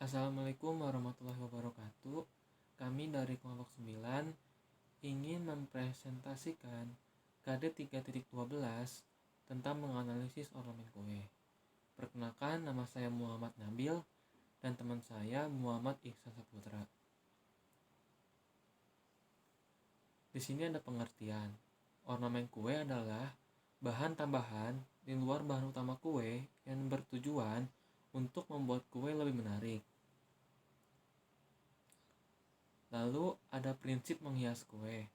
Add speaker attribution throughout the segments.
Speaker 1: Assalamualaikum warahmatullahi wabarakatuh. Kami dari kelompok 9 ingin mempresentasikan KD 3.12 tentang menganalisis ornamen kue. Perkenalkan, nama saya Muhammad Nabil dan teman saya Muhammad Ihsan Saputra. Di sini ada pengertian. Ornamen kue adalah bahan tambahan di luar bahan utama kue yang bertujuan untuk membuat kue lebih menarik. Lalu ada prinsip menghias kue.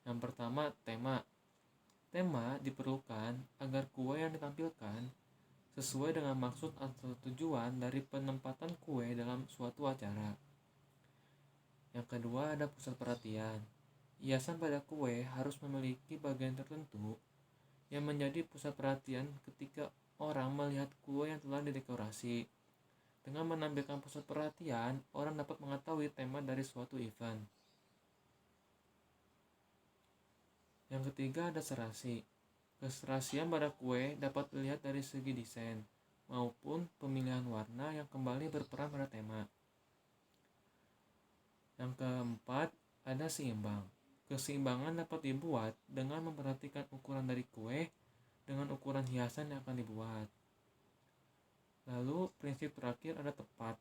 Speaker 1: Yang pertama, tema. Tema diperlukan agar kue yang ditampilkan sesuai dengan maksud atau tujuan dari penempatan kue dalam suatu acara. Yang kedua, ada pusat perhatian. Hiasan pada kue harus memiliki bagian tertentu yang menjadi pusat perhatian ketika orang melihat kue yang telah didekorasi. Dengan menampilkan pusat perhatian, orang dapat mengetahui tema dari suatu event. Yang ketiga, ada serasi. Keserasian pada kue dapat dilihat dari segi desain maupun pemilihan warna yang kembali berperan pada tema. Yang keempat, ada seimbang. Keseimbangan dapat dibuat dengan memperhatikan ukuran dari kue dengan ukuran hiasan yang akan dibuat. Lalu prinsip terakhir ada tepat.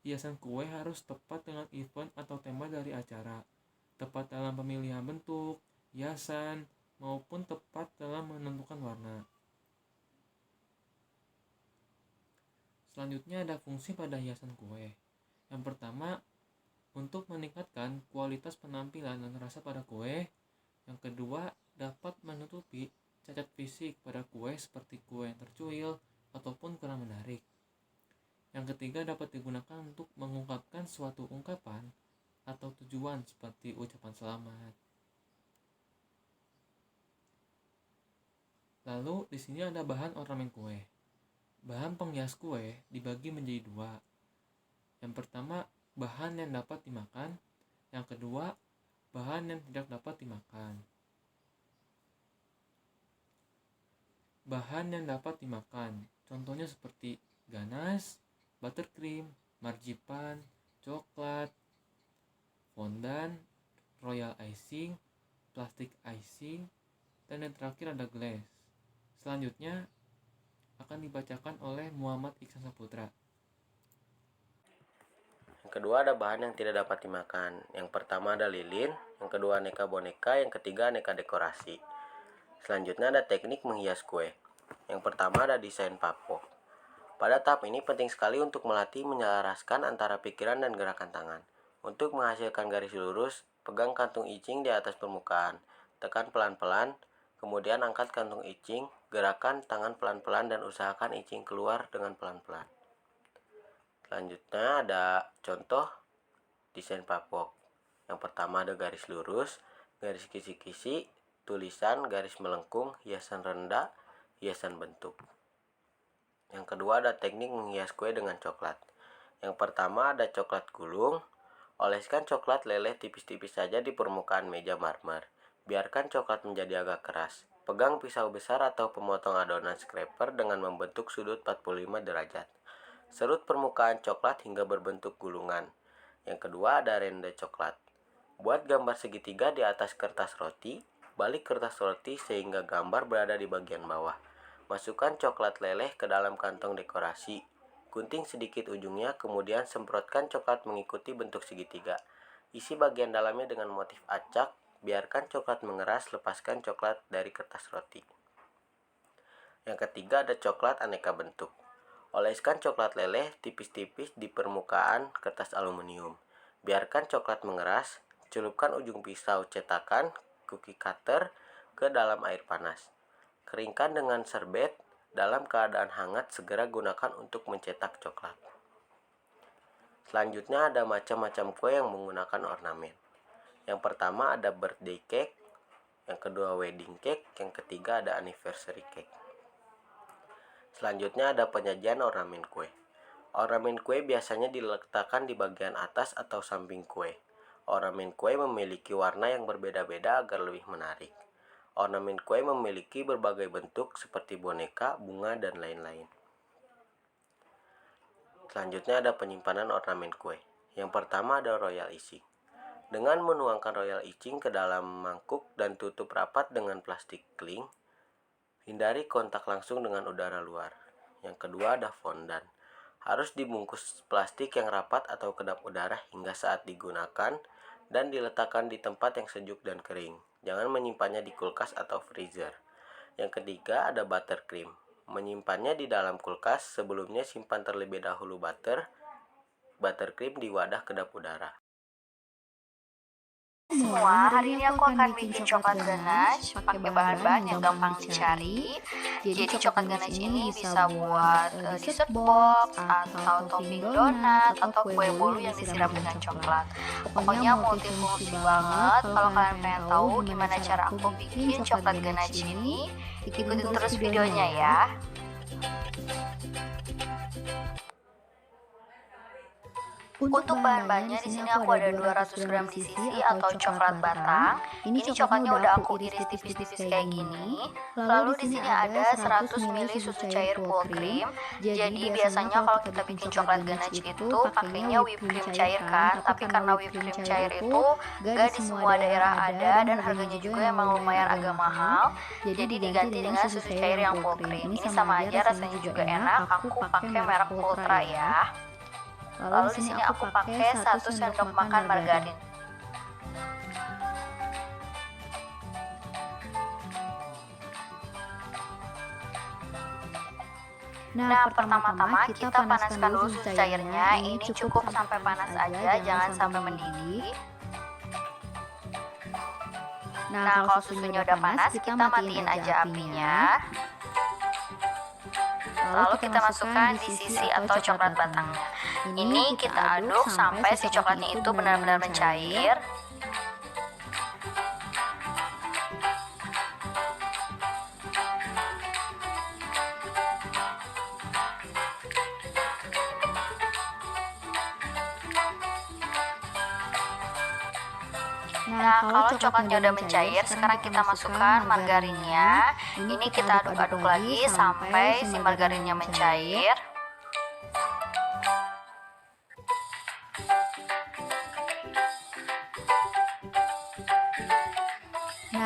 Speaker 1: Hiasan kue harus tepat dengan event atau tema dari acara, tepat dalam pemilihan bentuk, hiasan, maupun tepat dalam menentukan warna. Selanjutnya ada fungsi pada hiasan kue. Yang pertama, untuk meningkatkan kualitas penampilan dan rasa pada kue. Yang kedua, dapat menutupi cacat fisik pada kue seperti kue yang tercuil ataupun kurang menarik. Yang ketiga, dapat digunakan untuk mengungkapkan suatu ungkapan atau tujuan seperti ucapan selamat. Lalu di sini ada bahan ornamen kue. Bahan penghias kue dibagi menjadi dua. Yang pertama, bahan yang dapat dimakan. Yang kedua, bahan yang tidak dapat dimakan. Bahan yang dapat dimakan, contohnya seperti ganas, buttercream, marzipan, coklat, fondant, royal icing, plastik icing, dan yang terakhir ada glaze. Selanjutnya akan dibacakan oleh Muhammad Ihsan Saputra.
Speaker 2: Yang kedua ada bahan yang tidak dapat dimakan. Yang pertama ada lilin, yang kedua aneka boneka, yang ketiga aneka dekorasi. Selanjutnya ada teknik menghias kue. Yang pertama ada desain papo. Pada tahap ini penting sekali untuk melatih menyelaraskan antara pikiran dan gerakan tangan. Untuk menghasilkan garis lurus, pegang kantung icing di atas permukaan. Tekan pelan-pelan, kemudian angkat kantung icing, gerakan tangan pelan-pelan dan usahakan icing keluar dengan pelan-pelan. Selanjutnya ada contoh desain papok. Yang pertama ada garis lurus, garis kisi-kisi, tulisan, garis melengkung, hiasan rendah, hiasan bentuk. Yang kedua ada teknik menghias kue dengan coklat. Yang pertama ada coklat gulung. Oleskan coklat leleh tipis-tipis saja di permukaan meja marmer. Biarkan coklat menjadi agak keras. Pegang pisau besar atau pemotong adonan scraper dengan membentuk sudut 45 derajat. Serut permukaan coklat hingga berbentuk gulungan. Yang kedua ada rende coklat. Buat gambar segitiga di atas kertas roti. Balik kertas roti sehingga gambar berada di bagian bawah. Masukkan coklat leleh ke dalam kantong dekorasi. Gunting sedikit ujungnya, kemudian semprotkan coklat mengikuti bentuk segitiga. Isi bagian dalamnya dengan motif acak. Biarkan coklat mengeras, lepaskan coklat dari kertas roti. Yang ketiga ada coklat aneka bentuk. Oleskan coklat leleh tipis-tipis di permukaan kertas aluminium. Biarkan coklat mengeras. Celupkan ujung pisau cetakan cookie cutter ke dalam air panas. Keringkan dengan serbet. Dalam keadaan hangat segera gunakan untuk mencetak coklat. Selanjutnya ada macam-macam kue yang menggunakan ornamen. Yang pertama ada birthday cake. Yang kedua wedding cake. Yang ketiga ada anniversary cake. Selanjutnya ada penyajian ornamen kue. Ornamen kue biasanya diletakkan di bagian atas atau samping kue. Ornamen kue memiliki warna yang berbeda-beda agar lebih menarik. Ornamen kue memiliki berbagai bentuk seperti boneka, bunga, dan lain-lain. Selanjutnya ada penyimpanan ornamen kue. Yang pertama ada royal icing. Dengan menuangkan royal icing ke dalam mangkuk dan tutup rapat dengan plastik cling, hindari kontak langsung dengan udara luar. Yang kedua ada fondant. Harus dibungkus plastik yang rapat atau kedap udara hingga saat digunakan dan diletakkan di tempat yang sejuk dan kering. Jangan menyimpannya di kulkas atau freezer. Yang ketiga ada buttercream. Menyimpannya di dalam kulkas, sebelumnya simpan terlebih dahulu buttercream di wadah kedap udara.
Speaker 3: Semua, hari ini aku akan bikin coklat ganache pakai bahan-bahan yang gampang dicari. Jadi coklat ganache ini bisa buat dessert box atau topping donat atau kue bolu yang disiram dengan coklat. Pokoknya multifungsi banget. Kalau kalian pengen tahu gimana cara aku bikin coklat ganache ini, ikutin terus videonya ya. Untuk bahan-bahannya di sini aku ada 200 gram DCC atau coklat batang. Ini coklatnya udah aku iris tipis-tipis kayak gini. Lalu di sini ada 100 ml susu cair full cream. Jadi biasanya kalau kita bikin coklat ganache itu pakainya whipped cream cair kan. Tapi karena whipped cream cair itu gak di semua daerah ada dan harganya juga emang lumayan agak mahal. Jadi diganti dengan susu cair yang full cream. Ini sama aja rasanya juga enak. Aku pakai merek Ultra ya. Lalu di sini aku pakai 1 sendok makan margarin. Nah, pertama-tama kita panaskan dulu susu cairnya. Ini cukup sampai panas aja, jangan sampai mendidih. Nah, kalau susunya udah panas, kita matiin aja apinya. Lalu kita masukkan DCC atau coklat batangnya. Ini kita aduk sampai si coklatnya itu benar-benar mencair. Nah, kalau coklatnya udah mencair, sekarang kita masukkan margarinnya. Ini kita aduk-aduk lagi sampai si margarinnya mencair.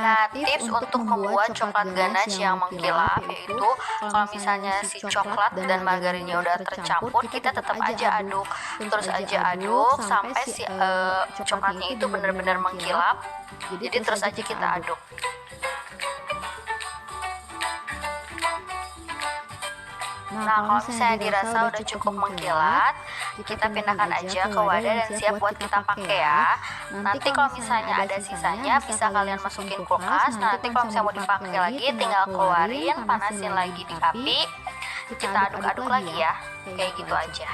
Speaker 3: Nah, tips untuk membuat coklat ganache yang mengkilap yaitu kalau misalnya si coklat dan margarinnya udah tercampur, kita tetap aja aduk, terus aja aduk sampai si coklatnya itu benar-benar mengkilap. Jadi terus aja kita aduk. Nah, kalau misalnya dirasa udah cukup mengkilat, kita pindahkan aja ke wadah dan siap buat kita pakai ya. Nanti kalau misalnya ada sisanya bisa kalian masukin kulkas. Nanti kalau misalnya mau dipakai lagi tinggal keluarin, panasin lagi di api. Kita aduk-aduk lagi ya. Kayak gitu aja.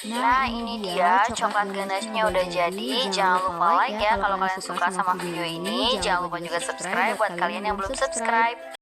Speaker 3: Nah, ini dia coklat ganache-nya udah jadi. Jangan lupa like ya kalau kalian suka sama video ini. Jangan lupa juga subscribe buat kalian yang belum subscribe.